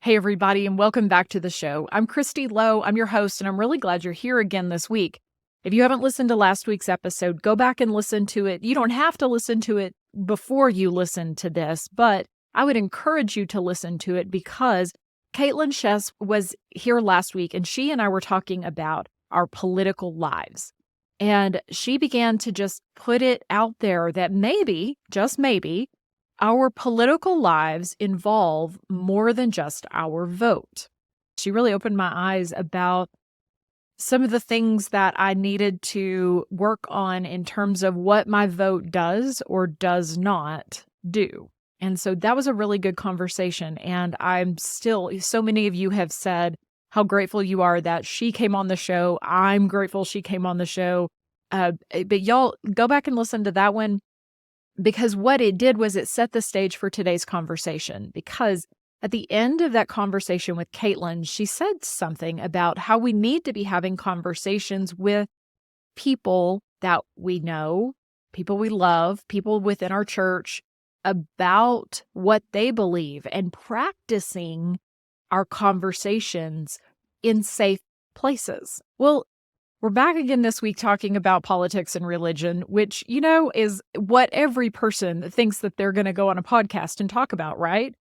Hey, everybody, and welcome back to the show. I'm Christy Lowe. I'm your host, and I'm really glad you're here again this week. If you haven't listened to last week's episode, go back and listen to it. You don't have to listen to it before you listen to this, but I would encourage you to listen to it because Kaitlyn Schiess was here last week, and she and I were talking about our political lives. And she began to just put it out there that maybe, just maybe, our political lives involve more than just our vote. She really opened my eyes about some of the things that I needed to work on in terms of what my vote does or does not do. And so that was a really good conversation. And so many of you have said how grateful you are that she came on the show. I'm grateful she came on the show. But y'all go back and listen to that one. Because what it did was it set the stage for today's conversation. Because at the end of that conversation with Kaitlyn, she said something about how we need to be having conversations with people that we know, people we love, people within our church, about what they believe and practicing our conversations in safe places. Well, we're back again this week talking about politics and religion, which, is what every person thinks that they're going to go on a podcast and talk about, right?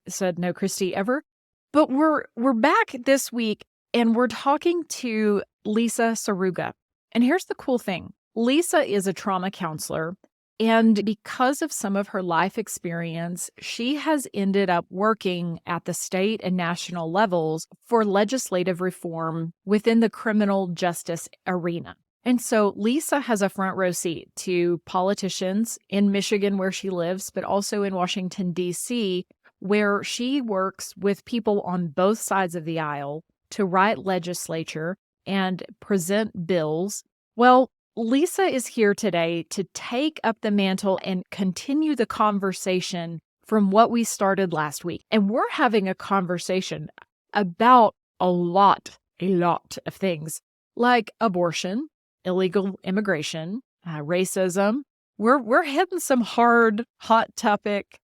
Said no, Christy, ever. But we're back this week and we're talking to Lisa Saruga. And here's the cool thing. Lisa is a trauma counselor. And because of some of her life experience, she has ended up working at the state and national levels for legislative reform within the criminal justice arena. And so Lisa has a front row seat to politicians in Michigan, where she lives, but also in Washington, D.C., where she works with people on both sides of the aisle to write legislature and present bills. Well, Lisa is here today to take up the mantle and continue the conversation from what we started last week. And we're having a conversation about a lot of things like abortion, illegal immigration, racism. We're hitting some hot topic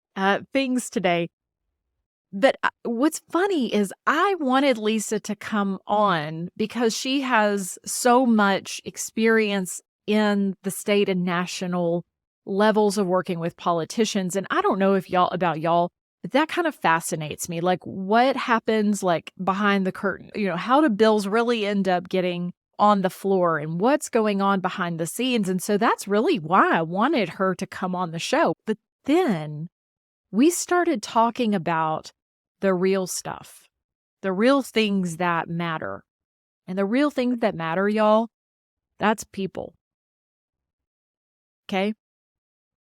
things today. But what's funny is I wanted Lisa to come on because she has so much experience in the state and national levels of working with politicians. And I don't know if y'all, but that kind of fascinates me. Like what happens like behind the curtain, how do bills really end up getting on the floor and what's going on behind the scenes? And so that's really why I wanted her to come on the show. But then we started talking about the real stuff, the real things that matter. And the real things that matter, y'all, that's people. Okay?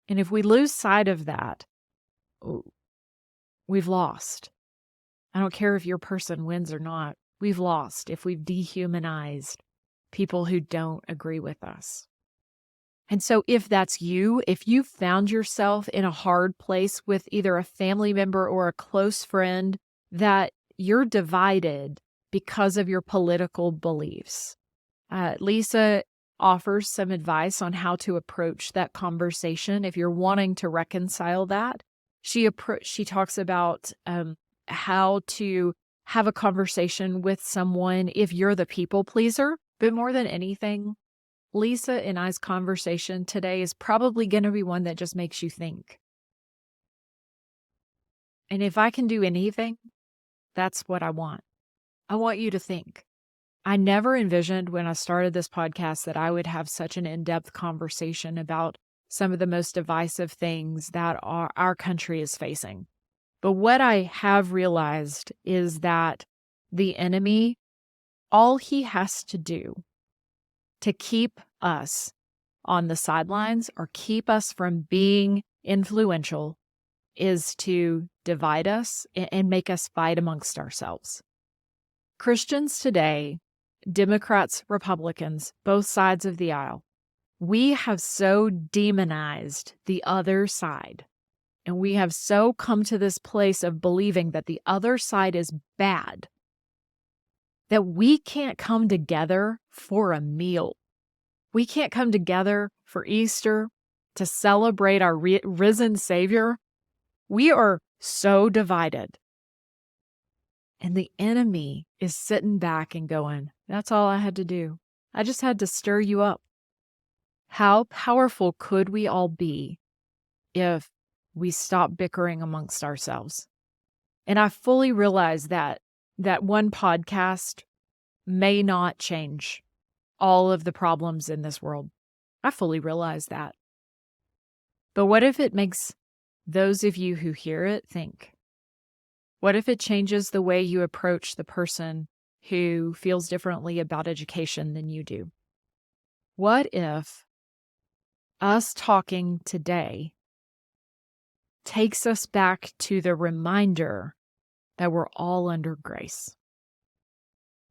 And if we lose sight of that, we've lost. I don't care if your person wins or not. We've lost if we've dehumanized people who don't agree with us. And so if that's you, if you found yourself in a hard place with either a family member or a close friend that you're divided because of your political beliefs, Lisa offers some advice on how to approach that conversation if you're wanting to reconcile that. She talks about how to have a conversation with someone if you're the people pleaser. But more than anything, Lisa and I's conversation today is probably going to be one that just makes you think. And if I can do anything, that's what I want. I want you to think. I never envisioned when I started this podcast that I would have such an in-depth conversation about some of the most divisive things that our country is facing. But what I have realized is that the enemy, all he has to do to keep us on the sidelines or keep us from being influential is to divide us and make us fight amongst ourselves. Christians today, Democrats, Republicans, both sides of the aisle, we have so demonized the other side. And we have so come to this place of believing that the other side is bad that we can't come together for a meal. We can't come together for Easter to celebrate our risen Savior. We are so divided. And the enemy is sitting back and going, that's all I had to do. I just had to stir you up. How powerful could we all be if we stopped bickering amongst ourselves? And I fully realize that one podcast may not change all of the problems in this world. I fully realize that. But what if it makes those of you who hear it think? What if it changes the way you approach the person who feels differently about education than you do? What if us talking today takes us back to the reminder that we're all under grace?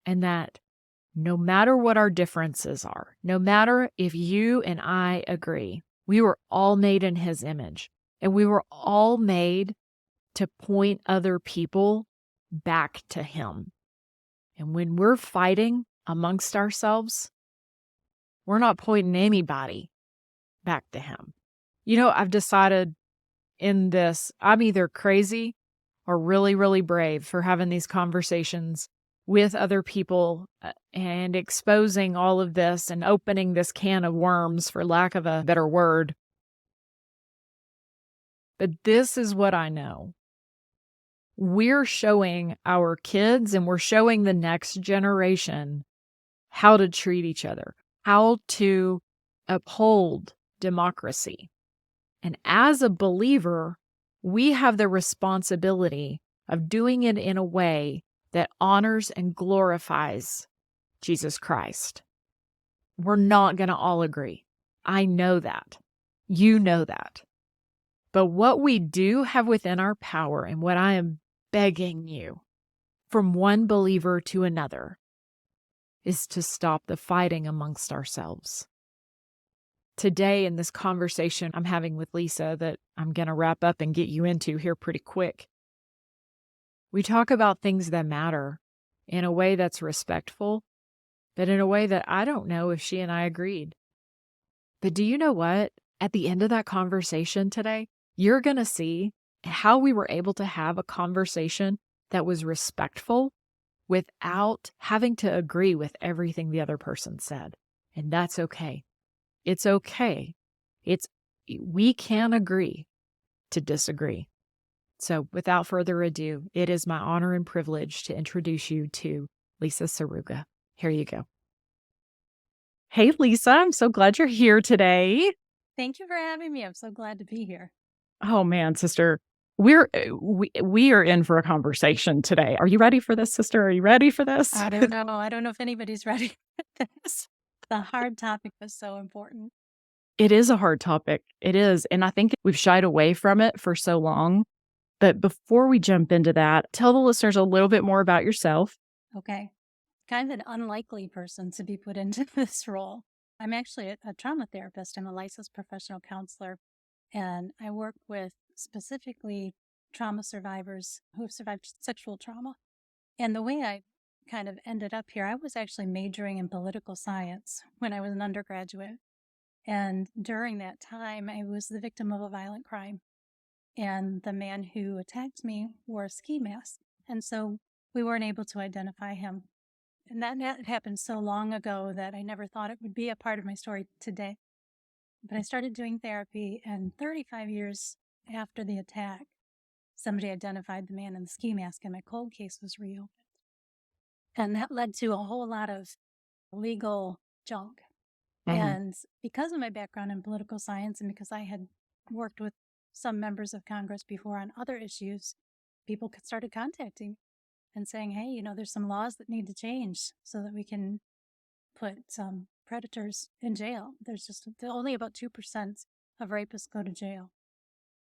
And that no matter what our differences are, no matter if you and I agree, we were all made in His image, and we were all made to point other people back to Him. And when we're fighting amongst ourselves, we're not pointing anybody back to Him. I've decided in this, I'm either crazy or really, really brave for having these conversations with other people and exposing all of this and opening this can of worms, for lack of a better word. But this is what I know. We're showing our kids and we're showing the next generation how to treat each other, how to uphold democracy. And as a believer, we have the responsibility of doing it in a way that honors and glorifies Jesus Christ. We're not going to all agree. I know that. You know that. But what we do have within our power, and what I am begging you from one believer to another, is to stop the fighting amongst ourselves. Today, in this conversation I'm having with Lisa that I'm going to wrap up and get you into here pretty quick, we talk about things that matter in a way that's respectful, but in a way that I don't know if she and I agreed. But do you know what? At the end of that conversation today, you're going to see how we were able to have a conversation that was respectful without having to agree with everything the other person said. And that's okay. It's okay. We can agree to disagree. So without further ado, it is my honor and privilege to introduce you to Lisa Saruga. Here you go. Hey, Lisa, I'm so glad you're here today. Thank you for having me. I'm so glad to be here. Oh man, sister, we are in for a conversation today. Are you ready for this, sister? Are you ready for this? I don't know. I don't know if anybody's ready for this. The hard topic was so important. It is a hard topic. It is. And I think we've shied away from it for so long. But before we jump into that, tell the listeners a little bit more about yourself. Okay. Kind of an unlikely person to be put into this role. I'm actually a trauma therapist. I'm a licensed professional counselor, and I work with specifically trauma survivors who have survived sexual trauma. And the way I kind of ended up here, I was actually majoring in political science when I was an undergraduate. And during that time, I was the victim of a violent crime. And the man who attacked me wore a ski mask. And so we weren't able to identify him. And that happened so long ago that I never thought it would be a part of my story today. But I started doing therapy, and 35 years after the attack, somebody identified the man in the ski mask, and my cold case was reopened. And that led to a whole lot of legal junk. Mm-hmm. And because of my background in political science, and because I had worked with some members of Congress before on other issues, people started contacting me and saying, hey, there's some laws that need to change so that we can put some predators in jail. There's just only about 2% of rapists go to jail.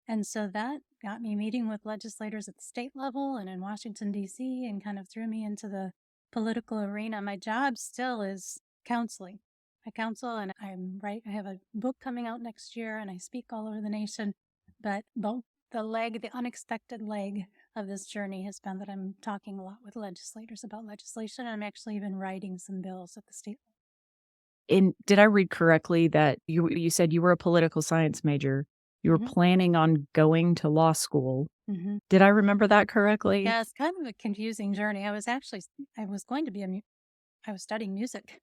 And so that got me meeting with legislators at the state level and in Washington, D.C., and kind of threw me into the political arena. My job still is counseling. I counsel, and I have a book coming out next year, and I speak all over the nation. But the unexpected leg of this journey has been that I'm talking a lot with legislators about legislation, and I'm actually even writing some bills at the state level. And did I read correctly that you said you were a political science major? You were Mhm. planning on going to law school. Mhm. Did I remember that correctly? Yeah, it's kind of a confusing journey. I was going to be I was studying music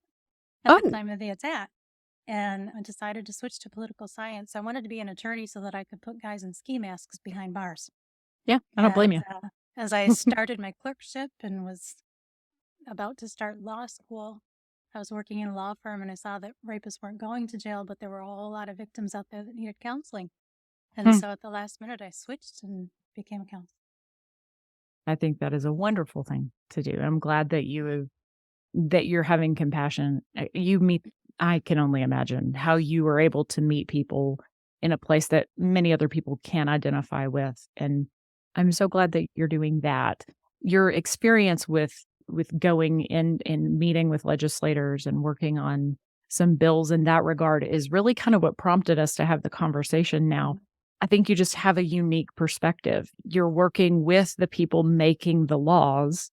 at the Oh, time of the attack, and I decided to switch to political science. I wanted to be an attorney so that I could put guys in ski masks behind bars. yeah, I don't blame And you. as I started my clerkship and was about to start law school, I was working in a law firm and I saw that rapists weren't going to jail, but there were a whole lot of victims out there that needed counseling. And Hmm. so at the last minute, I switched and became a counselor. I think that is a wonderful thing to do. I'm glad that that you're having compassion. You meet I can only imagine how you were able to meet people in a place that many other people can't identify with, and I'm so glad that you're doing that. Your experience with going in and meeting with legislators and working on some bills in that regard is really kind of what prompted us to have the conversation now. Mhm. I think you just have a unique perspective. You're working with the people making the laws,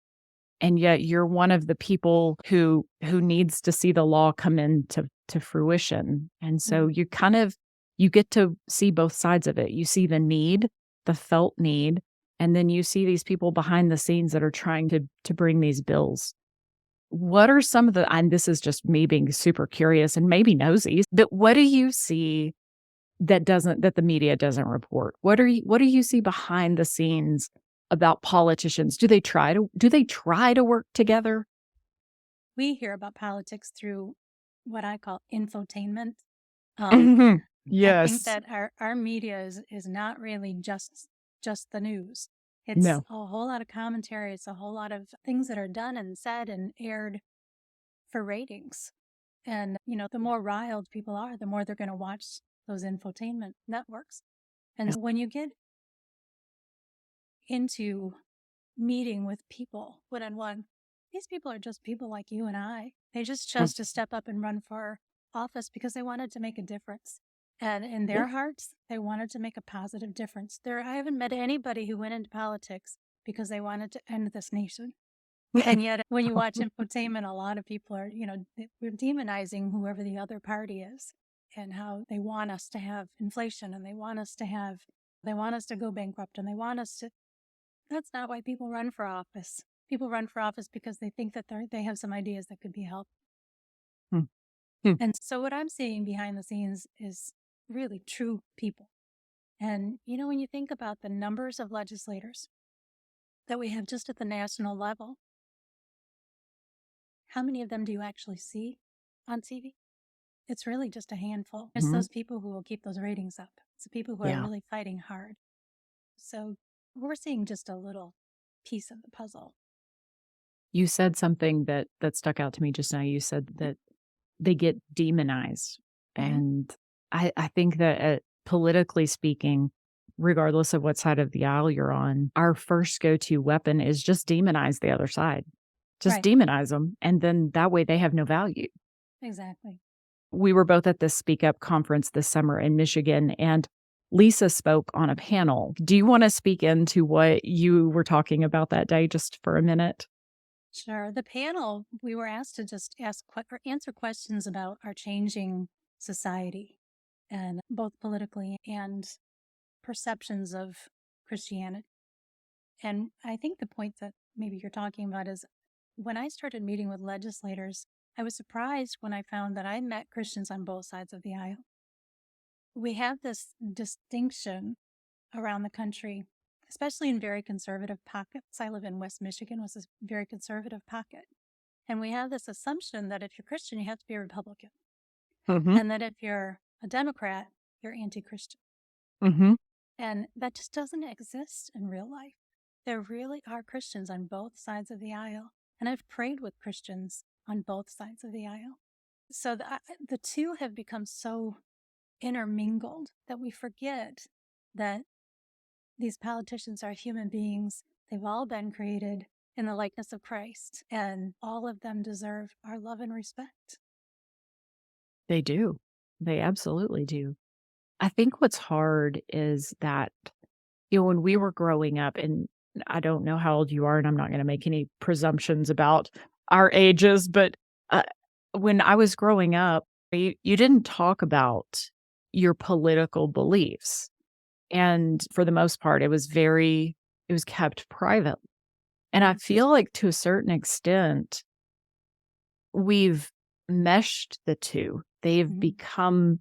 and yet you're one of the people who needs to see the law come into to fruition. And so Mhm. you get to see both sides of it. You see the need, the felt need, and then you see these people behind the scenes that are trying to bring these bills. What are some of the and this is just me being super curious and maybe nosy, but what do you see that the media doesn't report? What do you see behind the scenes about politicians? Do they try to work together? We hear about politics through what I call infotainment. Um, Mhm. I think Yes. that our media is not really just the news. It's No. a whole lot of commentary. It's a whole lot of things that are done and said and aired for ratings. And, the more riled people are, the more they're going to watch those infotainment networks. And Yes. when you get into meeting with people one on one, these people are just people like you and I. They just Mm. chose to step up and run for office because they wanted to make a difference. And in Yeah. their hearts, they wanted to make a positive difference. I haven't met anybody who went into politics because they wanted to end this nation. And yet, when you watch infotainment, a lot of people are, we're demonizing whoever the other party is and how they want us to have inflation and they want us to go bankrupt and they want us to. That's not why people run for office. People run for office because they think that they have some ideas that could be helped. Mm. Mm. And so, what I'm seeing behind the scenes is really true people. And, when you think about the numbers of legislators that we have just at the national level, how many of them do you actually see on TV? It's really just a handful. It's Mhm. those people who will keep those ratings up. It's the people who are Yeah. really fighting hard. So we're seeing just a little piece of the puzzle. You said something that stuck out to me just now. You said that they get demonized, Mm-hmm. and I think that, politically speaking, regardless of what side of the aisle you're on, our first go-to weapon is just demonize the other side. Just Right. demonize them, and then that way they have no value. Exactly. We were both at this Speak Up conference this summer in Michigan, and Lisa spoke on a panel. Do you wanna speak into what you were talking about that day just for a minute? Sure. The panel, we were asked to just or answer questions about our changing society and both politically and perceptions of Christianity. And I think the point that maybe you're talking about is when I started meeting with legislators, I was surprised when I found that I met Christians on both sides of the aisle. We have this distinction around the country, especially in very conservative pockets. I live in West Michigan, was a very conservative pocket. And we have this assumption that if you're Christian, you have to be a Republican. Mhm. And that if you're a Democrat, you're anti Christian. Mhm. And that just doesn't exist in real life. There really are Christians on both sides of the aisle. And I've prayed with Christians on both sides of the aisle. So the two have become so intermingled that we forget that these politicians are human beings. They've all been created in the likeness of Christ, and all of them deserve our love and respect. They do. They absolutely do. I think what's hard is that, when we were growing up, and I don't know how old you are, and I'm not gonna make any presumptions about our ages, but, uh, when I was growing up, you didn't talk about your political beliefs. And for the most part, it was kept private. And I feel like to a certain extent, we've meshed the two. They've Mhm. become,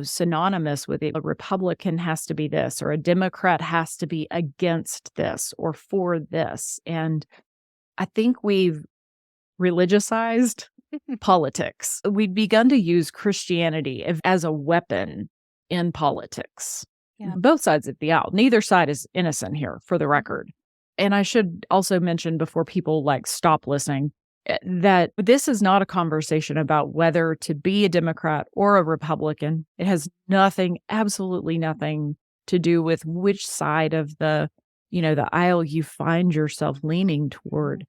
synonymous with it. A Republican has to be this, or a Democrat has to be against this or for this. And I think we've religiousized politics. We've begun to use Christianity as a weapon in politics. Yeah. Both sides of the aisle. Neither side is innocent here, for the record. And I should also mention before people stop listening that this is not a conversation about whether to be a Democrat or a Republican. It has nothing, absolutely nothing to do with which side of the aisle you find yourself leaning toward.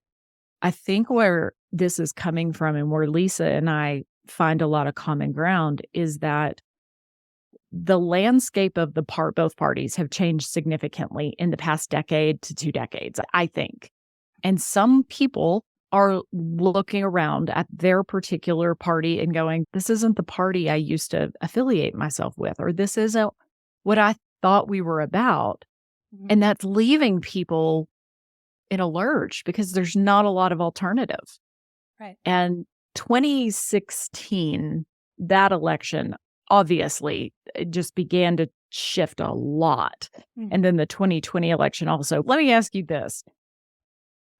I think where this is coming from and where Lisa and I find a lot of common ground is that the landscape of both parties have changed significantly in the past decade to 2 decades, I think. And some people are looking around at their particular party and going, "This isn't the party I used to affiliate myself with," or "This isn't what I thought we were about." Mhm. And that's leaving people in a lurch because there's not a lot of alternative. Right. And 2016, that election, obviously, it just began to shift a lot. Mhm. And then the 2020 election also. Let me ask you this.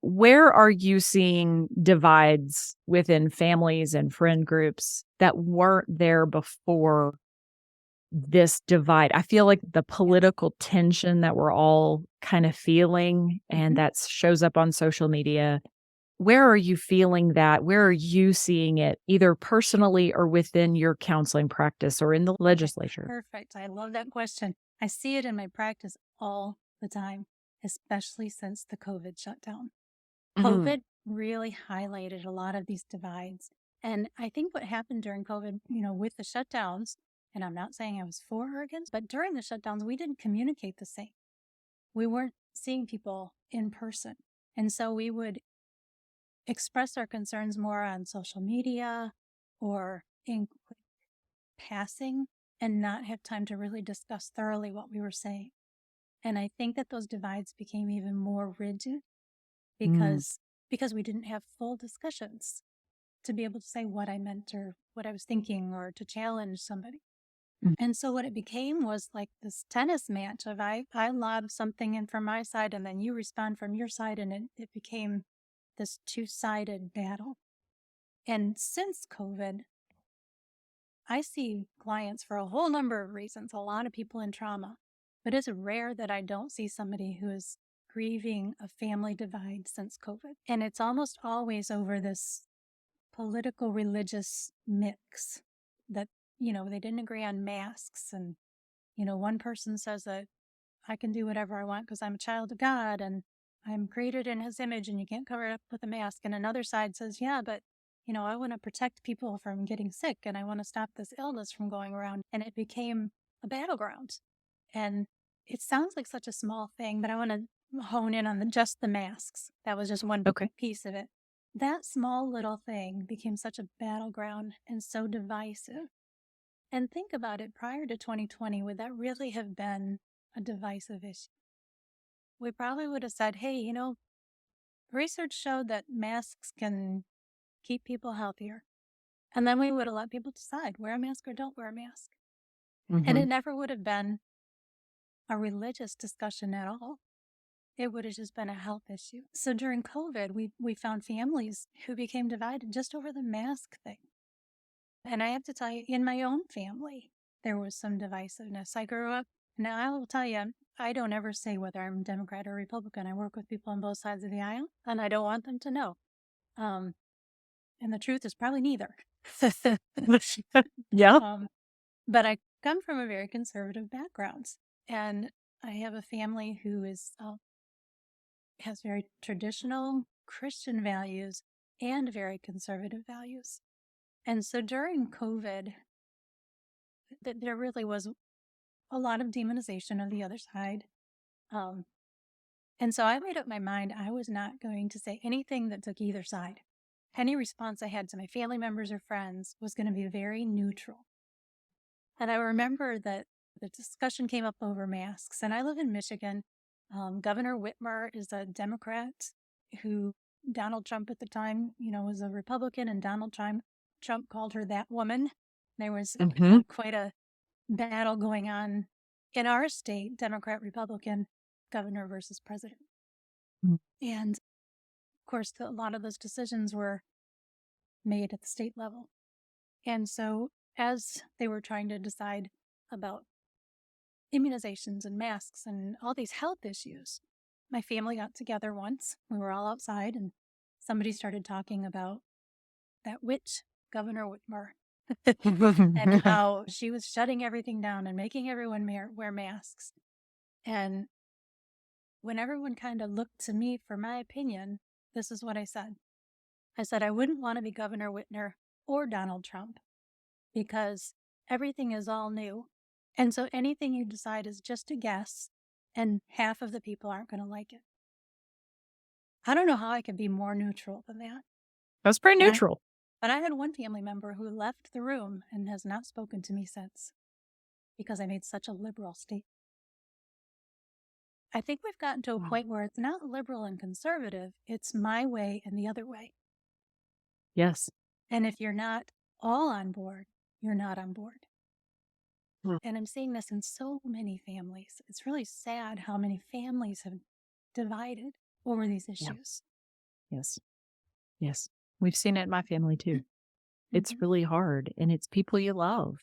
Where are you seeing divides within families and friend groups that weren't there before this divide? I feel like the political tension that we're all kind of feeling and Mhm. that shows up on social media. Where are you feeling that? Where are you seeing it, either personally or within your counseling practice or in the Okay. legislature? Perfect. I love that question. I see it in my practice all the time, especially since the COVID shutdown. Mhm. COVID really highlighted a lot of these divides. And I think what happened during COVID, with the shutdowns, and I'm not saying I was for or against, but during the shutdowns, we didn't communicate the same. We weren't seeing people in person. And so we would express our concerns more on social media or in quick passing and not have time to really discuss thoroughly what we were saying. And I think that those divides became even more rigid Mm. because we didn't have full discussions to be able to say what I meant or what I was thinking or to challenge somebody. Mm. And so what it became was like this tennis match of I lob something in from my side and then you respond from your side and it became this two-sided battle. And since COVID, I see clients for a whole number of reasons, a lot of people in trauma, but it's rare that I don't see somebody who is grieving a family divide since COVID. And it's almost always over this political religious mix that, they didn't agree on masks. And, one person says that I can do whatever I want because I'm a child of God and I'm created in his image and you can't cover it up with a mask. And another side says, yeah, but I want to protect people from getting sick and I want to stop this illness from going around. And it became a battleground. And it sounds like such a small thing, but I want to hone in on just the masks. That was just one Okay. piece of it. That small little thing became such a battleground and so divisive. And think about it, prior to 2020, would that really have been a divisive issue? We probably would have said, hey, research showed that masks can keep people healthier. And then we would have let people decide wear a mask or don't wear a mask. And it Mhm. never would have been a religious discussion at all. It would have just been a health issue. So during COVID, we found families who became divided just over the mask thing. And I have to tell you, in my own family, there was some divisiveness. I grew up, now I will tell you, I don't ever say whether I'm Democrat or Republican. I work with people on both sides of the aisle, and I don't want them to know. Um, and the truth is probably neither. Yeah. um, but I come from a very conservative background, and I have a family who has very traditional Christian values and very conservative values. And so during COVID, there really was a lot of demonization of the other side. Um, and so I made up my mind I was not going to say anything that took either side. Any response I had to my family members or friends was going to be very neutral. And I remember that the discussion came up over masks. And I live in Michigan. Governor Whitmer is a Democrat who Donald Trump at the time, was a Republican, and Trump called her that woman. There was quite a battle going on in our state, Democrat, Republican, governor versus president. Mm. And of course, a lot of those decisions were made at the state level. And so as they were trying to decide about immunizations and masks and all these health issues, my family got together once. We were all outside and somebody started talking about that witch, Governor Whitmer, and how she was shutting everything down and making everyone wear masks. And when everyone kind of looked to me for my opinion, this is what I said. I said, I wouldn't want to be Governor Whitmer or Donald Trump because everything is all new. And so anything you decide is just a guess, and half of the people aren't going to like it. I don't know how I could be more neutral than that. That's pretty neutral. But I had one family member who left the room and has not spoken to me since because I made such a liberal statement. I think we've gotten to a point where it's not liberal and conservative, it's my way and the other way. Yes. And if you're not all on board, you're not on board. And I'm seeing this in so many families. It's really sad how many families have divided over these issues. Yes. Yes. We've seen it in my family too. It's really hard, and it's people you love.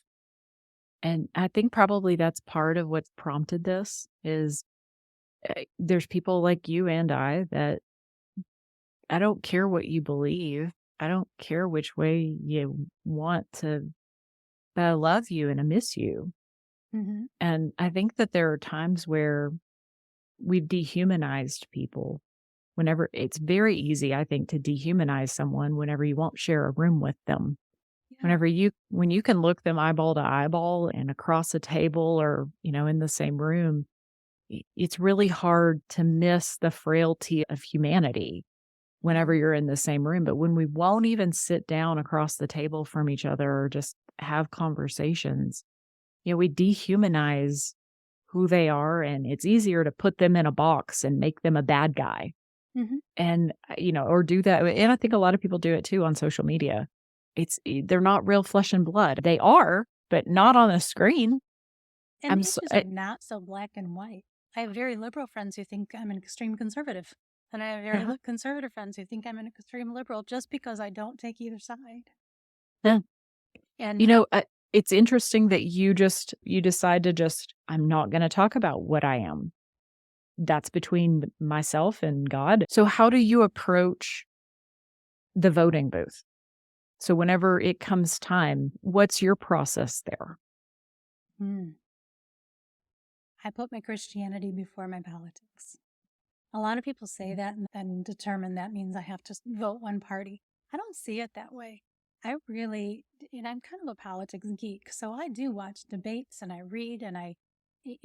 And I think probably that's part of what's prompted this is there's people like you and I that I don't care what you believe. I don't care which way you want to, but I love you and I miss you. And I think that there are times where we've dehumanized people. Whenever it's very easy, I think, to dehumanize someone whenever you won't share a room with them. Yeah. When you can look them eyeball to eyeball and across a table or, in the same room, it's really hard to miss the frailty of humanity whenever you're in the same room. But when we won't even sit down across the table from each other or just have conversations, we dehumanize who they are, and it's easier to put them in a box and make them a bad guy. And, or do that. And I think a lot of people do it too on social media. They're not real flesh and blood. They are, but not on a screen. And the issues are not so black and white. I have very liberal friends who think I'm an extreme conservative. And I have very conservative friends who think I'm an extreme liberal just because I don't take either side. Yeah. And it's interesting that you decide to I'm not going to talk about what I am. That's between myself and God. So how do you approach the voting booth? So whenever it comes time, what's your process there? I put my Christianity before my politics. A lot of people say that and determine that means I have to vote one party. I don't see it that way. I'm kind of a politics geek, so I do watch debates and I read and I,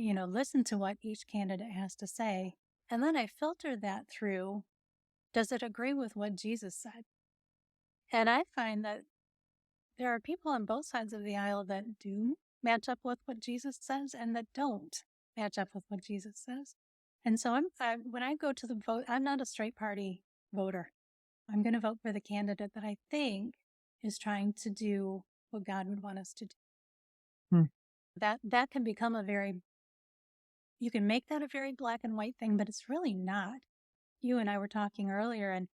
listen to what each candidate has to say. And then I filter that through, does it agree with what Jesus said? And I find that there are people on both sides of the aisle that do match up with what Jesus says and that don't match up with what Jesus says. And so when I go to the vote, I'm not a straight party voter. I'm going to vote for the candidate that I think is trying to do what God would want us to do. That can become you can make that a very black and white thing, but it's really not. You and I were talking earlier, and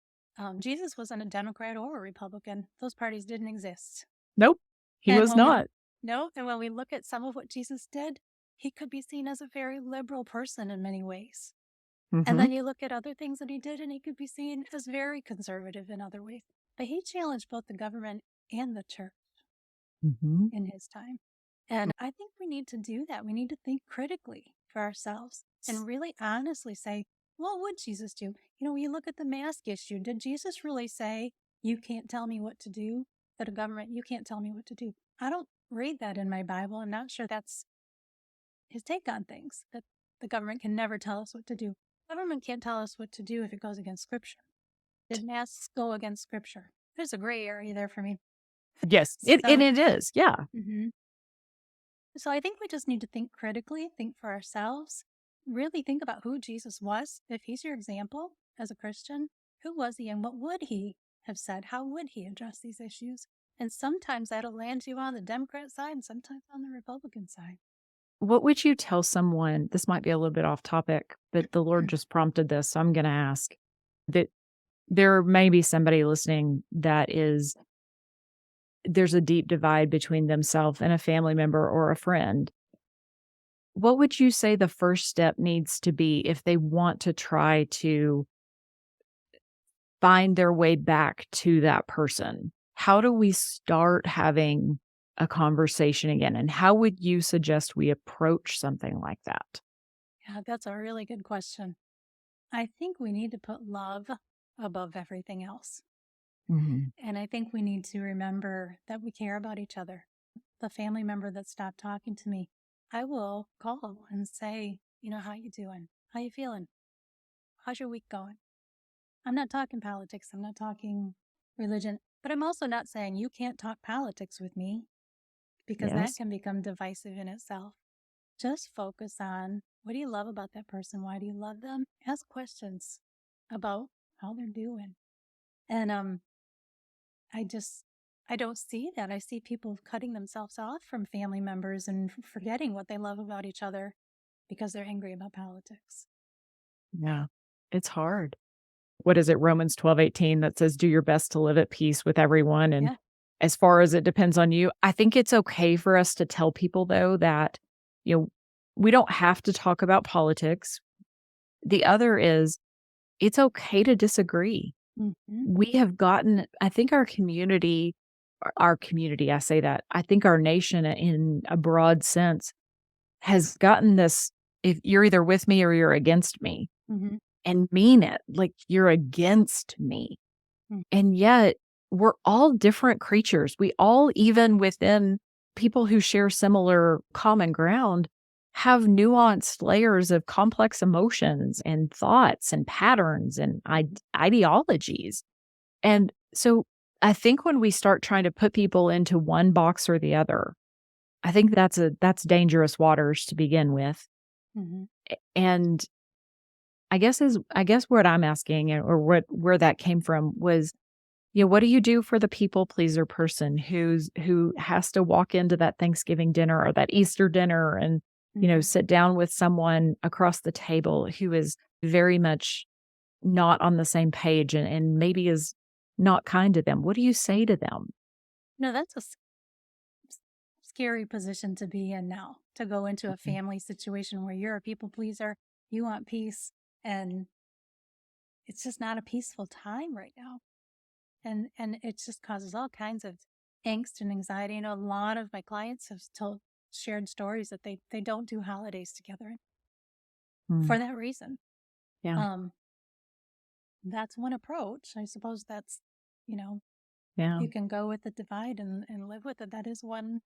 Jesus wasn't a Democrat or a Republican. Those parties didn't exist. Nope, he was not. No, and when we look at some of what Jesus did, he could be seen as a very liberal person in many ways. And then you look at other things that he did, and he could be seen as very conservative in other ways. But he challenged both the government and the church in his time. And I think we need to do that. We need to think critically for ourselves and really honestly say, what would Jesus do? When you look at the mask issue, did Jesus really say, you can't tell me what to do? That a government, you can't tell me what to do. I don't read that in my Bible. I'm not sure that's his take on things, that the government can never tell us what to do. Government can't tell us what to do if it goes against Scripture. Did masks go against Scripture? There's a gray area there for me. Yes, and it is, yeah. So I think we just need to think critically, think for ourselves, really think about who Jesus was. If he's your example as a Christian, who was he and what would he have said? How would he address these issues? And sometimes that'll land you on the Democrat side and sometimes on the Republican side. What would you tell someone, this might be a little bit off topic, but the Lord just prompted this, so I'm gonna ask, that there may be somebody listening that is there's a deep divide between themselves and a family member or a friend. What would you say the first step needs to be if they want to try to find their way back to that person? How do we start having a conversation again? And how would you suggest we approach something like that? Yeah, that's a really good question. I think we need to put love above everything else. Mhm. And I think we need to remember that we care about each other. The family member that stopped talking to me, I will call and say, how you doing? How you feeling? How's your week going? I'm not talking politics. I'm not talking religion, but I'm also not saying you can't talk politics with me because that Yes. can become divisive in itself. Just focus on what do you love about that person? Why do you love them? Ask questions about how they're doing. And I just I don't see that. I see people cutting themselves off from family members and forgetting what they love about each other because they're angry about politics. Yeah. It's hard. What is it? Romans 12:18 that says, "Do your best to live at peace with everyone." And Yeah. as far as it depends on you, I think it's okay for us to tell people though that, you know, we don't have to talk about politics. The other is it's okay to disagree. Hmm. We have gotten, I think our community, I say that, I think our nation in a broad sense has gotten this, if you're either with me or you're against me, Hmm. and mean it, like you're against me. And yet we're all different creatures. We all, even within people who share similar common ground, have nuanced layers of complex emotions and thoughts and patterns and ideologies. And so I think when we start trying to put people into one box or the other, I think that's dangerous waters to begin with. Hmm. And I guess what I'm asking or where that came from was, what do you do for the people pleaser person who has to walk into that Thanksgiving dinner or that Easter dinner and, Hmm. sit down with someone across the table who is very much not on the same page and maybe is not kind to them? What do you say to them? No, that's a scary position to be in now, to go into a Mhm. family situation where you're a people pleaser, you want peace, and it's just not a peaceful time right now. And it just causes all kinds of angst and anxiety. A lot of my clients have shared stories that they don't do holidays together Mm, for that reason. yeah, Um, that's one approach. I suppose that's, you know, yeah, you can go with the divide and live with it. That is one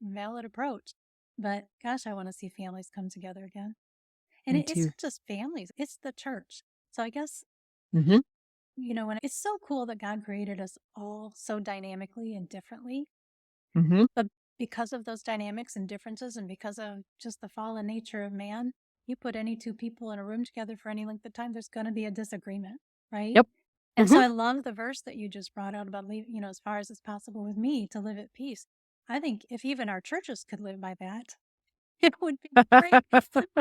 valid approach. But gosh, I want to see families come together again. And me it's too. not just families, it's the church. So I guess, Mhm, when it's so cool that God created us all so dynamically and differently. mhm, But because of those dynamics and differences, and because of just the fallen nature of man, you put any two people in a room together for any length of time, there's going to be a disagreement, right? yep, And so mhm. I love the verse that you just brought out about leaving, as far as it's possible with me to live at peace. I think if even our churches could live by that, it would be great.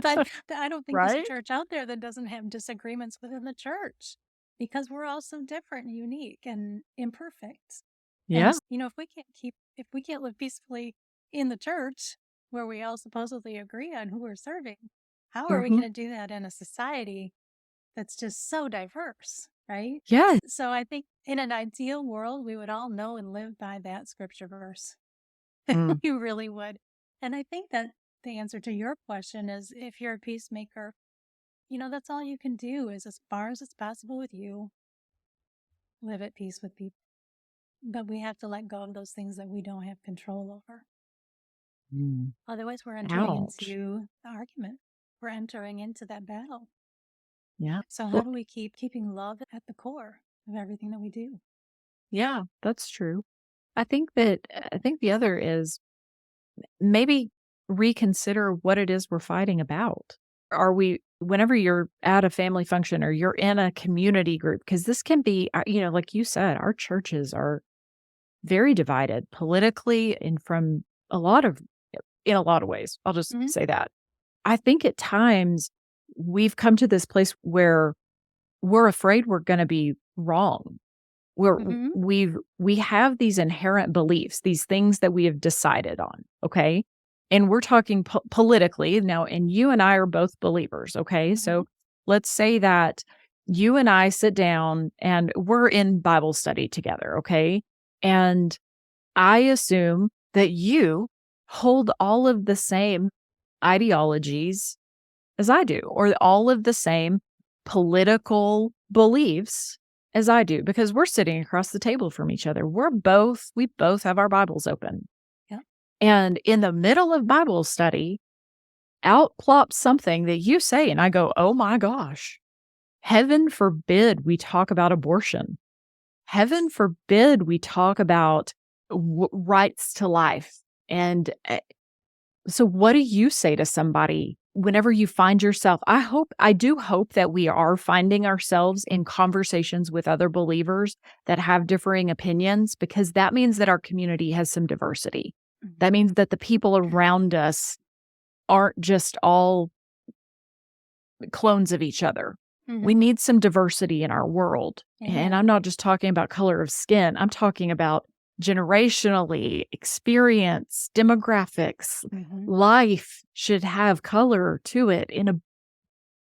But I don't think there's a Right? church out there that doesn't have disagreements within the church because we're all so different and unique and imperfect. And, Yeah, if we can't live peacefully in the church where we all supposedly agree on who we're serving, how are we mhm. going to do that in a society that's just so diverse, right? Yes, So I think in an ideal world, we would all know and live by that scripture verse. mm, You really would. And I think that the answer to your question is if you're a peacemaker, that's all you can do is as far as it's possible with you, live at peace with people. But we have to let go of those things that we don't have control over. mm. Otherwise, we're entering Ouch. into the argument. We're entering into that battle. Yeah. So how Well, do we keep keeping love at the core of everything that we do? yeah, that's true. I think the other is maybe reconsider what it is we're fighting about? Are we, whenever you're at a family function or you're in a community group, because this can be, like you said, our churches are very divided politically and from a lot of, in a lot of ways. I'll just Mhm. say that. I think at times we've come to this place where we're afraid we're going to be wrong. We're Mhm. we have these inherent beliefs, these things that we have decided on, okay? And we're talking politically now, and you and I are both believers, okay? Mhm. So let's say that you and I sit down and we're in Bible study together, okay? And I assume that you hold all of the same ideologies as I do, or all of the same political beliefs as I do, because we're sitting across the table from each other. We both have our Bibles open. Yeah. And in the middle of Bible study, out plops something that you say, and I go, oh my gosh, heaven forbid we talk about abortion. Heaven forbid we talk about rights to life. And so what do you say to somebody whenever you find yourself? I do hope that we are finding ourselves in conversations with other believers that have differing opinions, because that means that our community has some diversity. That Mhm. means that the people around us aren't just all clones of each other. We Mhm. need some diversity in our world. And Amen. I'm not just talking about color of skin. I'm talking about generationally, experience, demographics. Mhm. Life should have color to it in a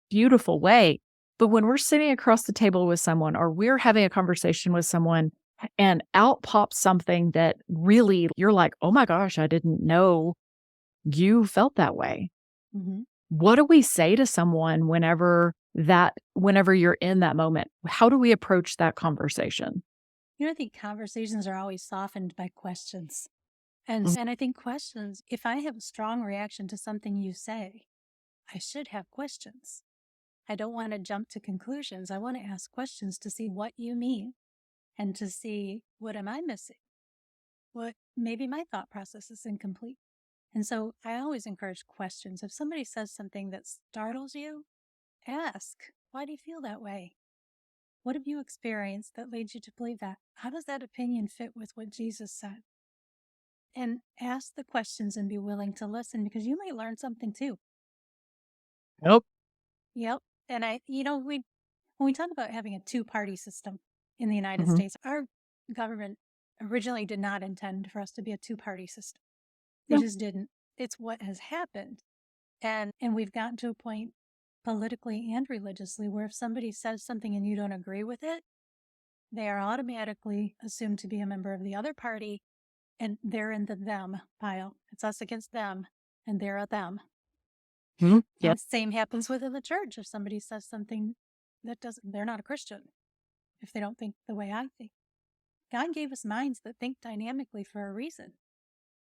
beautiful way. But when we're sitting across the table with someone or we're having a conversation with someone and out pops something that really you're like, oh my gosh, I didn't know you felt that way. Mhm. What do we say to someone whenever you're in that moment? How do we approach that conversation? I think conversations are always softened by questions. Mhm. And I think questions, if I have a strong reaction to something you say, I should have questions. I don't want to jump to conclusions. I want to ask questions to see what you mean and to see what am I missing? What maybe my thought process is incomplete. And so I always encourage questions. If somebody says something that startles you, ask, why do you feel that way? What have you experienced that leads you to believe that? How does that opinion fit with what Jesus said? And ask the questions and be willing to listen because you might learn something too. Nope. Yep. And when we talk about having a two-party system in the United Mhm. States, our government originally did not intend for us to be a two-party system. They No. just didn't. It's what has happened. And we've gotten to a point politically and religiously where if somebody says something and you don't agree with it, they are automatically assumed to be a member of the other party and they're in the them pile. It's us against them and they're a them. Mhm. Yep. And same happens within the church. If somebody says something that doesn't, they're not a Christian if they don't think the way I think. God gave us minds that think dynamically for a reason.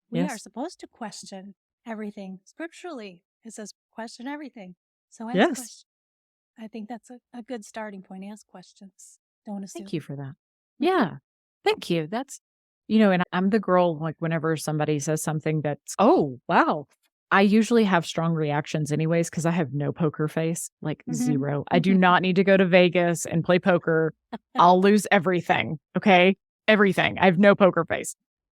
We are Yes. supposed to question everything. Scripturally, it says question everything. So ask Yes. questions. I think that's a good starting point. Ask questions. Don't Thank assume. you for that. Mhm. Yeah. Thank you. And I'm the girl, like, whenever somebody says something that's, oh, wow. I usually have strong reactions anyways because I have no poker face, like Mhm. zero. I do not need to go to Vegas and play poker. I'll lose everything. Okay. Everything. I have no poker face.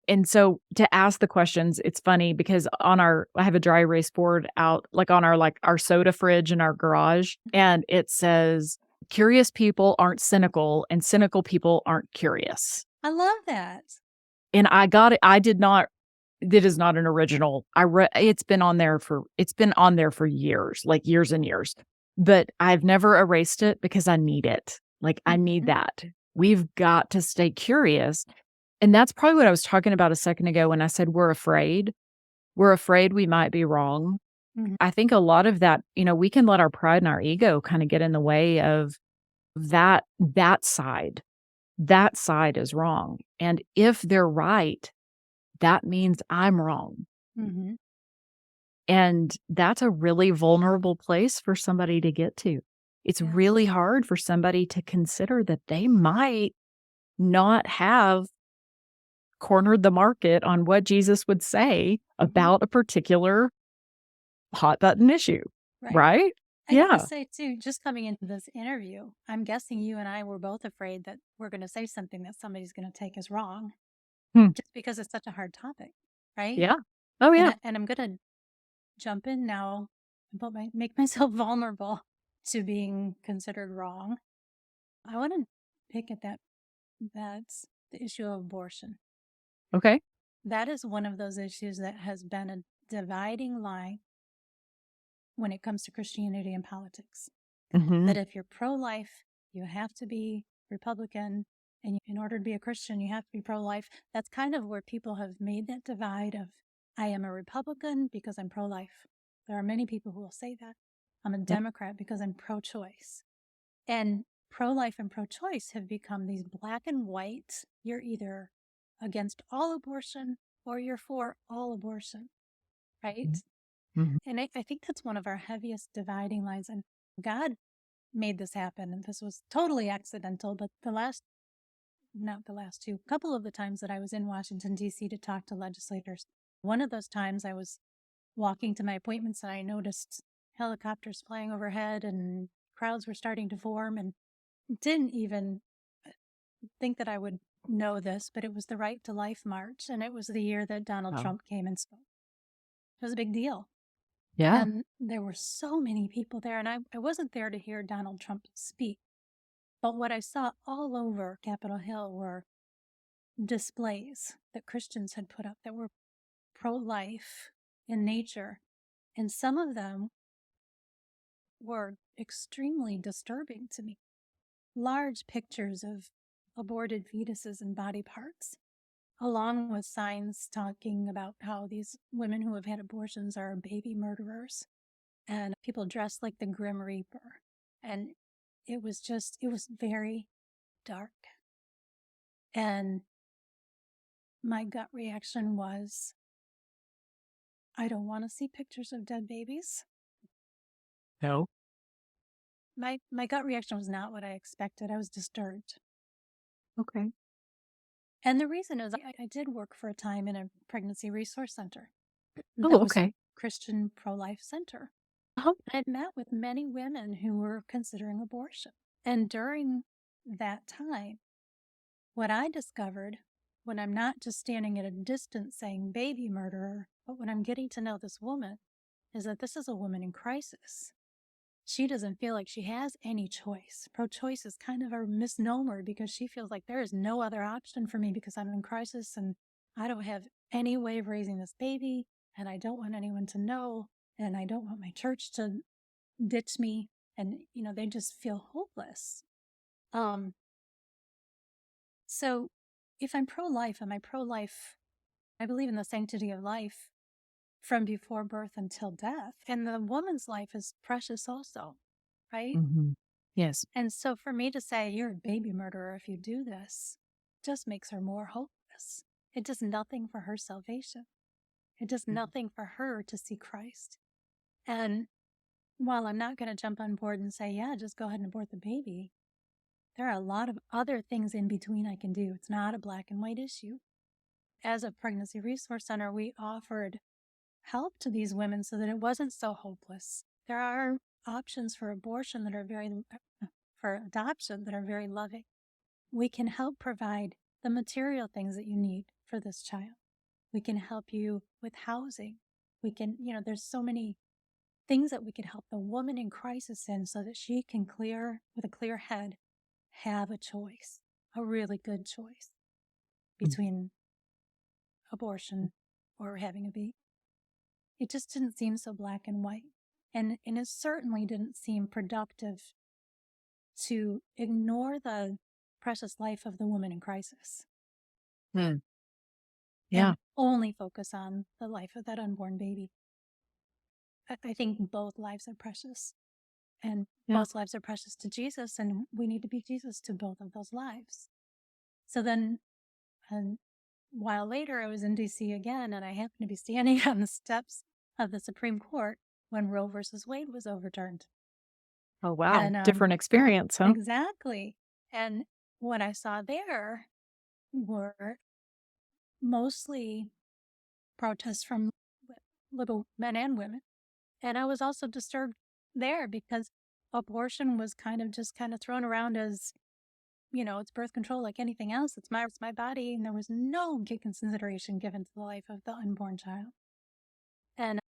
And so to ask the questions, it's funny because I have a dry erase board out like on our soda fridge in our garage, and it says, curious people aren't cynical and cynical people aren't curious. I love that. And I got it. I did not, it is not an original. It's been on there for years, like years and years. But I've never erased it because I need it. Like I need Mhm. that. We've got to stay curious. And that's probably what I was talking about a second ago when I said we're afraid. We're afraid we might be wrong. Mhm. I think a lot of that, we can let our pride and our ego kind of get in the way of that side. That side is wrong. And if they're right, that means I'm wrong. Mhm. And that's a really vulnerable place for somebody to get to. It's Yes. really hard for somebody to consider that they might not have cornered the market on what Jesus would say about a particular hot button issue, Right. right? I gotta Yeah. say, too, just coming into this interview, I'm guessing you and I were both afraid that we're going to say something that somebody's going to take as wrong Hmm. just because it's such a hard topic, right? Yeah. Oh, yeah. And I'm going to jump in now and make myself vulnerable to being considered wrong. I want to pick at that's the issue of abortion. Okay. That is one of those issues that has been a dividing line when it comes to Christianity and politics. Hmm. That if you're pro-life, you have to be Republican, and in order to be a Christian, you have to be pro-life. That's kind of where people have made that divide of, I am a Republican because I'm pro-life. There are many people who will say that. I'm a Democrat because I'm pro-choice. And pro-life and pro-choice have become these black and white. You're either against all abortion or you're for all abortion, right? Hmm. And I think that's one of our heaviest dividing lines. And God made this happen. And this was totally accidental. But not the last two, couple of the times that I was in Washington, D.C. to talk to legislators, one of those times I was walking to my appointments and I noticed helicopters flying overhead and crowds were starting to form, and didn't even think that I would know this, but it was the Right to Life March. And it was the year that Donald Oh, Trump came and spoke. It was a big deal. yeah. And there were so many people there. And I wasn't there to hear Donald Trump speak. But what I saw all over Capitol Hill were displays that Christians had put up that were pro life in nature. And some of them were extremely disturbing to me. Large pictures of aborted fetuses and body parts, along with signs talking about how these women who have had abortions are baby murderers, and people dressed like the Grim Reaper. And it was very dark. And my gut reaction was, I don't want to see pictures of dead babies. No. My gut reaction was not what I expected. I was disturbed. Okay. And the reason is I did work for a time in a pregnancy resource center Oh, that was a okay. Christian pro-life center. Uh-huh. I'd met with many women who were considering abortion. And during that time, what I discovered, when I'm not just standing at a distance saying baby murderer, but when I'm getting to know this woman, is that this is a woman in crisis. She doesn't feel like she has any choice. Pro-choice is kind of a misnomer because she feels like there is no other option for me because I'm in crisis and I don't have any way of raising this baby, and I don't want anyone to know, and I don't want my church to ditch me. And, they just feel hopeless. Um, so if I'm pro-life, am I pro-life? I believe in the sanctity of life from before birth until death. And the woman's life is precious also, right? Hmm. Yes. And so for me to say you're a baby murderer if you do this just makes her more hopeless. It does nothing for her salvation. It does nothing for her to see Christ. And while I'm not going to jump on board and say, yeah, just go ahead and abort the baby, there are a lot of other things in between I can do. It's not a black and white issue. As a pregnancy resource center, we offered help to these women so that it wasn't so hopeless. There are options for abortion that are for adoption that are very loving. We can help provide the material things that you need for this child. We can help you with housing. We can, there's so many things that we can help the woman in crisis in so that she can with a clear head, have a choice, a really good choice between abortion or having a baby. It just didn't seem so black and white. And it certainly didn't seem productive to ignore the precious life of the woman in crisis Mm. Yeah. and only focus on the life of that unborn baby. I think both lives are precious, and Yeah. both lives are precious to Jesus, and we need to be Jesus to both of those lives. So then, a while later, I was in DC again, and I happened to be standing on the steps of the Supreme Court when Roe versus Wade was overturned. Oh, wow. And Different experience, huh? exactly. And what I saw there were mostly protests from little men and women. And I was also disturbed there because abortion was kind of thrown around as, it's birth control like anything else. It's my body. And there was no consideration given to the life of the unborn child. And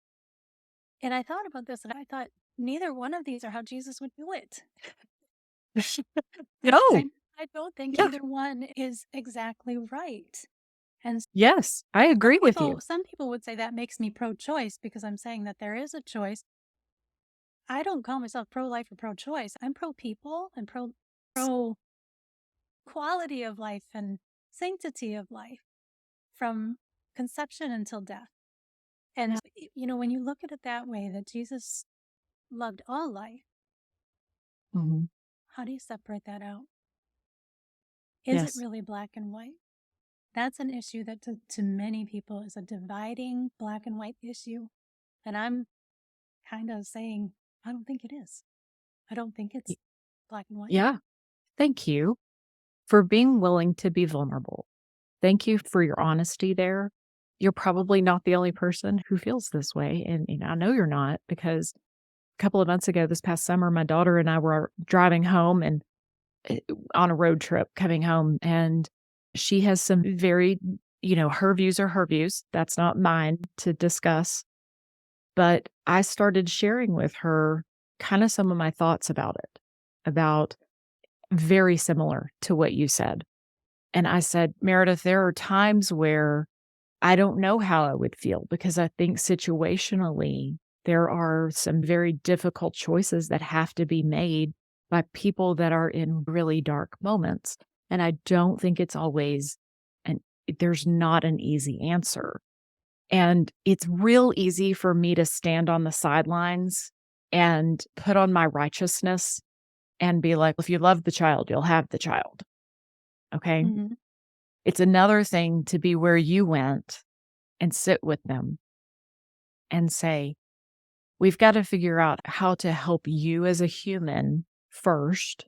and I thought about this and I thought neither one of these are how Jesus would do it. No. I don't think Yeah. either one is exactly right. And Yes, I agree with you. some people would say that makes me pro-choice because I'm saying that there is a choice. I don't call myself pro-life or pro-choice. I'm pro-people and pro quality of life and sanctity of life from conception until death. And when you look at it that way, that Jesus loved all life, Mhm. how do you separate that out? Is it Yes. really black and white? That's an issue that to many people is a dividing black and white issue. And I'm kind of saying, I don't think it is. I don't think it's Y black and white. Yeah. Thank you for being willing to be vulnerable. Thank you for your honesty there. You're probably not the only person who feels this way, and I know you're not because a couple of months ago, this past summer, my daughter and I were driving home and on a road trip coming home, and she has some very, her views are her views. That's not mine to discuss. But I started sharing with her kind of some of my thoughts about it, about very similar to what you said. And I said, Meredith, there are times where I don't know how I would feel because I think situationally, there are some very difficult choices that have to be made by people that are in really dark moments. And I don't think it's always, and there's not an easy answer. And it's real easy for me to stand on the sidelines and put on my righteousness and be like, if you love the child, you'll have the child. Okay. Mm-hmm. It's another thing to be where you went and sit with them and say, we've got to figure out how to help you as a human first.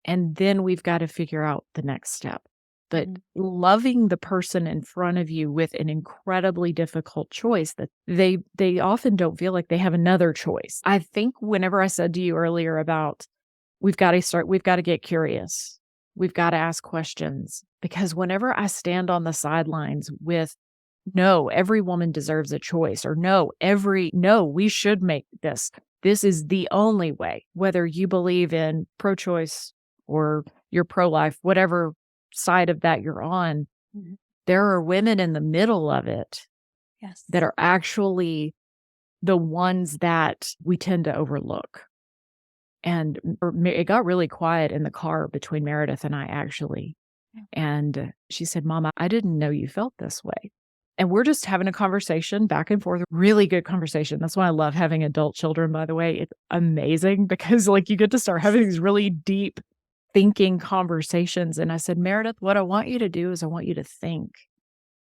And then we've got to figure out the next step. But loving the person in front of you with an incredibly difficult choice that they often don't feel like they have another choice. I think whenever I said to you earlier about we've got to get curious. We've got to ask questions because whenever I stand on the sidelines with no, every woman deserves a choice or no, we should make this. This is the only way, whether you believe in pro-choice or you're pro-life, whatever side of that you're on, there are women in the middle of it Yes. that are actually the ones that we tend to overlook. And it got really quiet in the car between Meredith and I, actually. And she said, Mama, I didn't know you felt this way. And we're just having a conversation back and forth, really good conversation. That's why I love having adult children, by the way. It's amazing because you get to start having these really deep thinking conversations. And I said, Meredith, what I want you to do is I want you to think.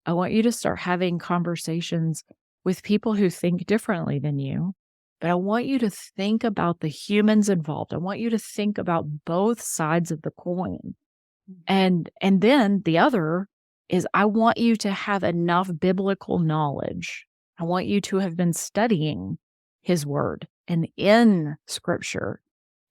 I want you to start having conversations with people who think differently than you. But I want you to think about the humans involved. I want you to think about both sides of the coin. And then the other is I want you to have enough biblical knowledge. I want you to have been studying his word and in scripture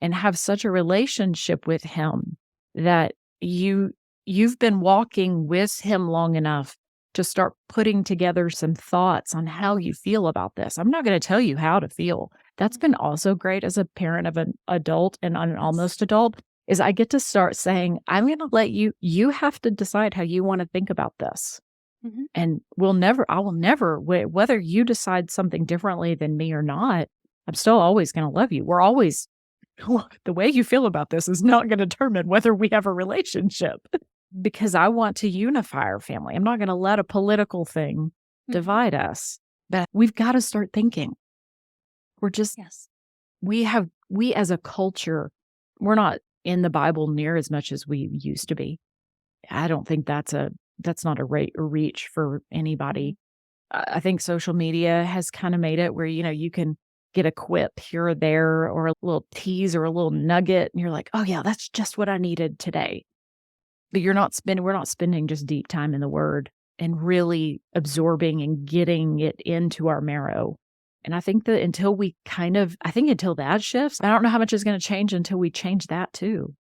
and have such a relationship with him that you've been walking with him long enough to start putting together some thoughts on how you feel about this. I'm not going to tell you how to feel. That's been also great as a parent of an adult and an almost adult is I get to start saying, I'm going to let you have to decide how you want to think about this. And I will never, whether you decide something differently than me or not, I'm still always going to love you. We're always, the way you feel about this is not going to determine whether we have a relationship because I want to unify our family. I'm not going to let a political thing divide us, but we've got to start thinking. We're just, we as a culture, we're not in the Bible near as much as we used to be. I don't think that's not a reach for anybody. I think social media has kind of made it where, you can get a quip here or there or a little tease or a little nugget. And you're like, oh yeah, that's just what I needed today. But we're not spending just deep time in the word. and really absorbing and getting it into our marrow. And I think that until that shifts, I don't know how much is going to change until we change that too.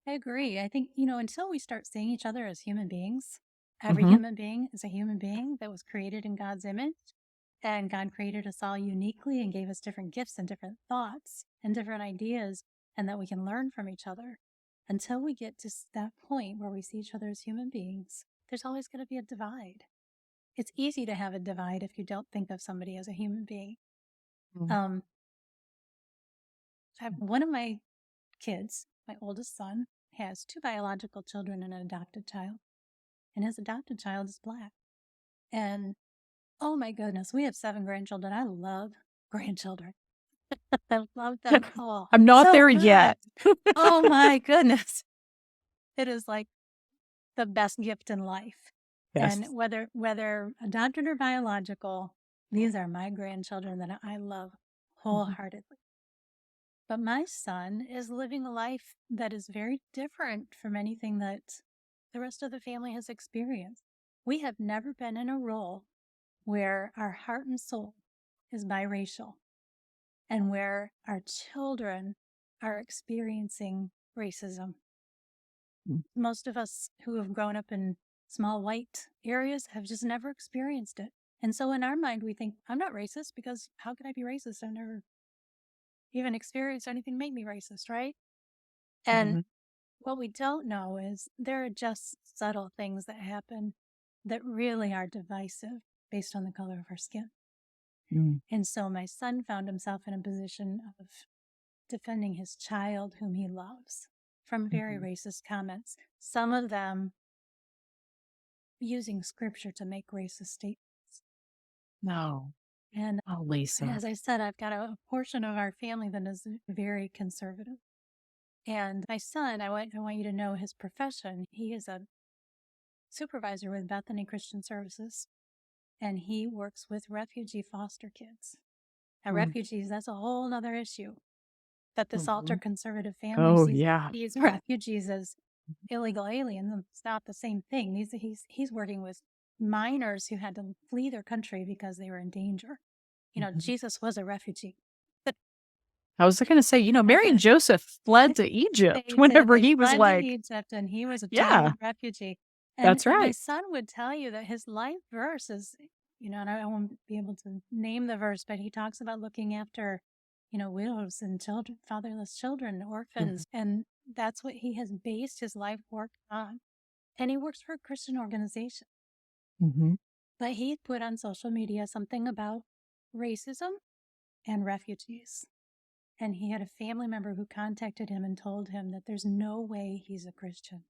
I agree. I think, until we start seeing each other as human beings, every Mhm. human being is a human being that was created in God's image. And God created us all uniquely and gave us different gifts and different thoughts and different ideas, and that we can learn from each other. Until we get to that point where we see each other as human beings, there's always going to be a divide. It's easy to have a divide if you don't think of somebody as a human being. Mm. Um, one of my kids, my oldest son, has 2 biological children and an adopted child. And his adopted child is Black. And oh my goodness, we have 7 grandchildren. I love grandchildren. I love them all. I'm not So there good. yet. Oh my goodness. It is like the best gift in life. Yes. And whether adopted or biological, these are my grandchildren that I love wholeheartedly. But my son is living a life that is very different from anything that the rest of the family has experienced. We have never been in a role where our heart and soul is biracial and where our children are experiencing racism. Mm. Most of us who have grown up in small white areas have just never experienced it. And so in our mind, we think, I'm not racist because how could I be racist? I've never even experienced anything make me racist, right? And Mhm. what we don't know is there are just subtle things that happen that really are divisive based on the color of our skin. Mm. And so my son found himself in a position of defending his child whom he loves from very Mhm. racist comments, some of them using scripture to make racist statements. No. And Oh, Lisa. as I said, I've got a portion of our family that is very conservative. And my son, I want you to know his profession. He is a supervisor with Bethany Christian Services, and he works with refugee foster kids. Now, Mm. refugees, that's a whole nother issue that this ultra Mhm. conservative family Oh, sees yeah. these refugees as illegal aliens. It's not the same thing. He's working with minors who had to flee their country because they were in danger. Mhm. Jesus was a refugee. I was going to say, Mary and Joseph fled to Egypt They did. whenever They he was fled to like, Egypt, and he was a yeah, total refugee. And that's my right. son would tell you that his life verse is, and I won't be able to name the verse, but he talks about looking after, widows and children, fatherless children, orphans, and that's what he has based his life work on. And he works for a Christian organization. Mhm. But he put on social media something about racism and refugees. And he had a family member who contacted him and told him that there's no way he's a Christian,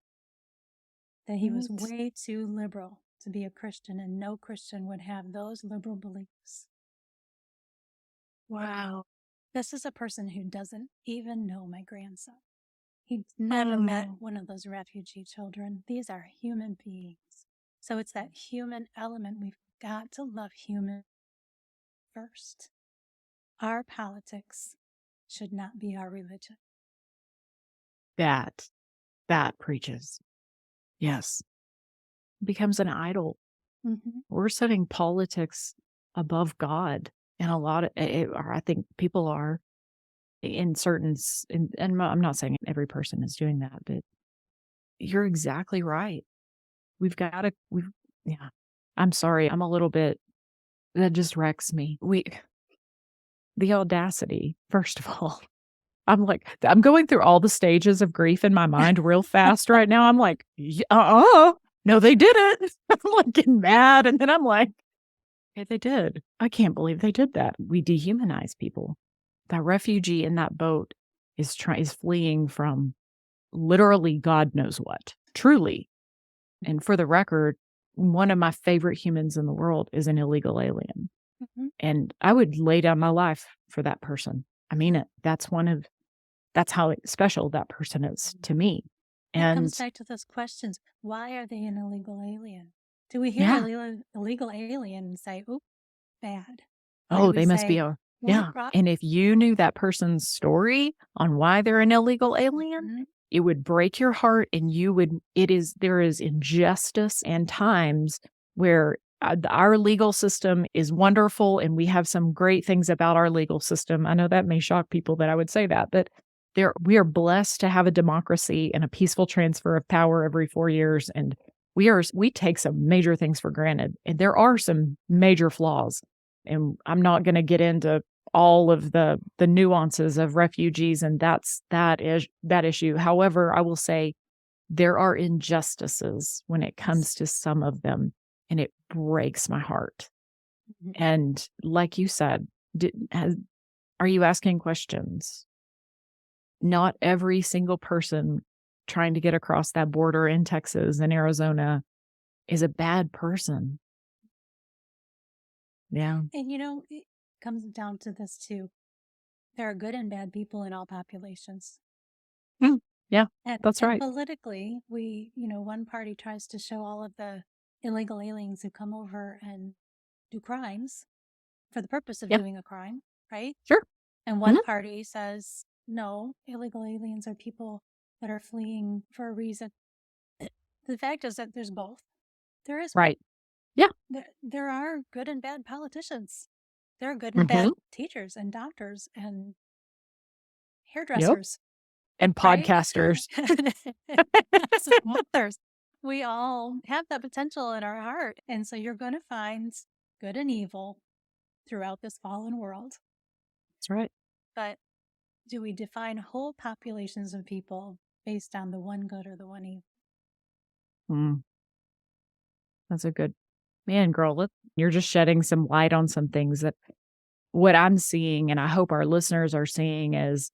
that he was What? way too liberal to be a Christian, and no Christian would have those liberal beliefs. Wow. This is a person who doesn't even know my grandson. He's never met one of those refugee children. These are human beings. So it's that human element. We've got to love human first. Our politics should not be our religion. That preaches. Yes. Becomes an idol. Mm-hmm. We're setting politics above God. And a lot of, or I think people are in certain, and I'm not saying every person is doing that, but you're exactly right. Yeah. I'm sorry. I'm a little bit, that just wrecks me. The audacity, first of all. I'm going through all the stages of grief in my mind real fast right now. I'm like, no, they didn't. I'm like getting mad. And then I'm like, okay, they did. I can't believe they did that. We dehumanize people. That refugee in that boat is fleeing from literally God knows what. Truly. And for the record, one of my favorite humans in the world is an illegal alien. Mm-hmm. And I would lay down my life for that person. I mean it. That's how special that person is to me. It comes And back to those questions. Why are they an illegal alien? Do we hear yeah. illegal alien and say, "Oop, bad"? Or Oh, do we they must be say, yeah. "What brought?" And if you knew that person's story on why they're an illegal alien, Mhm. it would break your heart, and there is injustice and times where our legal system is wonderful and we have some great things about our legal system. I know that may shock people that I would say that, but we are blessed to have a democracy and a peaceful transfer of power every 4 years. And we take some major things for granted. And there are some major flaws. And I'm not going to get into all of the nuances of refugees and that issue. However, I will say there are injustices when it comes to some of them, and it breaks my heart. Mhm. And like you said, are you asking questions? Not every single person trying to get across that border in Texas and Arizona is a bad person. Yeah. And it comes down to this too. There are good and bad people in all populations. Mm, yeah, And, that's and right. politically, one party tries to show all of the illegal aliens who come over and do crimes for the purpose of Yeah, doing a crime, right? sure. And Mhm. one party says, no, illegal aliens are people that are fleeing for a reason. The fact is that there's both. There is both. Right. Yeah. There are good and bad politicians. There are good and Mhm. bad teachers and doctors and Yep. hairdressers, And right? podcasters. Yes, and authors. We all have that potential in our heart. And so you're going to find good and evil throughout this fallen world. That's right. But do we define whole populations of people based on the one good or the one evil? Mm, that's a good man, girl. You're just shedding some light on some things that what I'm seeing, and I hope our listeners are seeing, is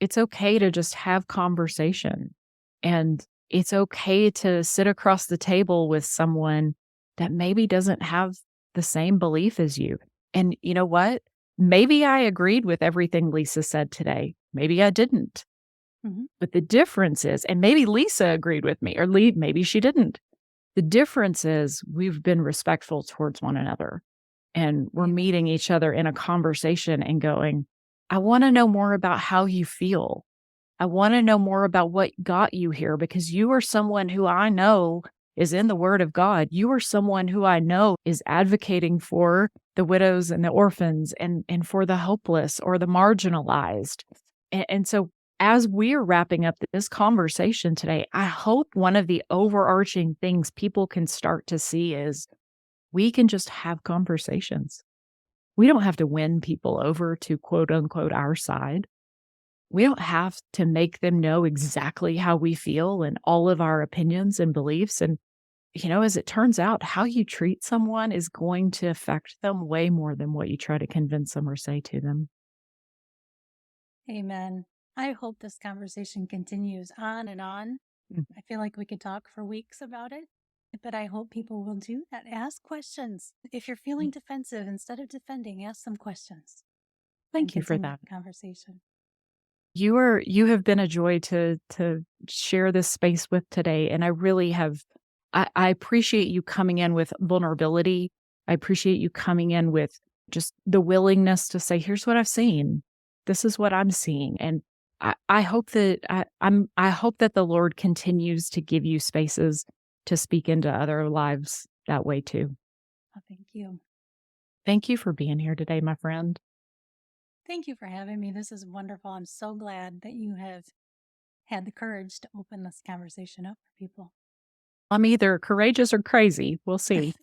it's okay to just have conversation. And it's okay to sit across the table with someone that maybe doesn't have the same belief as you. And you know what? Maybe I agreed with everything Lisa said today. Maybe I didn't. Mm-hmm. But the difference is, and maybe Lisa agreed with me, or maybe she didn't. The difference is we've been respectful towards one another and we're Amen. meeting each other in a conversation and going, I want to know more about how you feel. I want to know more about what got you here because you are someone who I know is in the word of God. You are someone who I know is advocating for the widows and the orphans and for the hopeless or the marginalized. And so as we're wrapping up this conversation today, I hope one of the overarching things people can start to see is we can just have conversations. We don't have to win people over to quote unquote our side. We don't have to make them know exactly how we feel and all of our opinions and beliefs. And, as it turns out, how you treat someone is going to affect them way more than what you try to convince them or say to them. Amen. I hope this conversation continues on and on. Mm. I feel like we could talk for weeks about it, but I hope people will do that. Ask questions. If you're feeling defensive, instead of defending, ask some questions and Thank you for continue that. the conversation. You have been a joy to share this space with today, and I really have. I appreciate you coming in with vulnerability. I appreciate you coming in with just the willingness to say, "Here's what I've seen. This is what I'm seeing," and I hope that I hope that the Lord continues to give you spaces to speak into other lives that way too. Oh, thank you. Thank you for being here today, my friend. Thank you for having me. This is wonderful. I'm so glad that you have had the courage to open this conversation up for people. I'm either courageous or crazy. We'll see.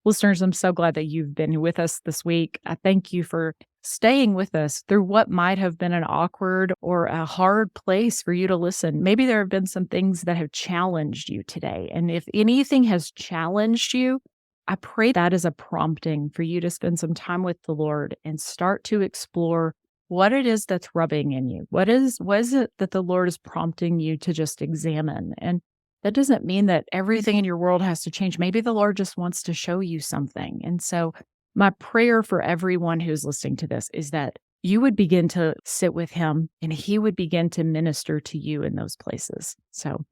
Listeners, I'm so glad that you've been with us this week. I thank you for staying with us through what might have been an awkward or a hard place for you to listen. Maybe there have been some things that have challenged you today. And if anything has challenged you, I pray that is a prompting for you to spend some time with the Lord and start to explore what it is that's rubbing in you. What is it that the Lord is prompting you to just examine? And that doesn't mean that everything in your world has to change. Maybe the Lord just wants to show you something. And so, my prayer for everyone who's listening to this is that you would begin to sit with Him and He would begin to minister to you in those places. So,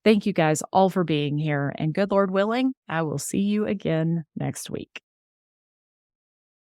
thank you guys all for being here. And good Lord willing, I will see you again next week.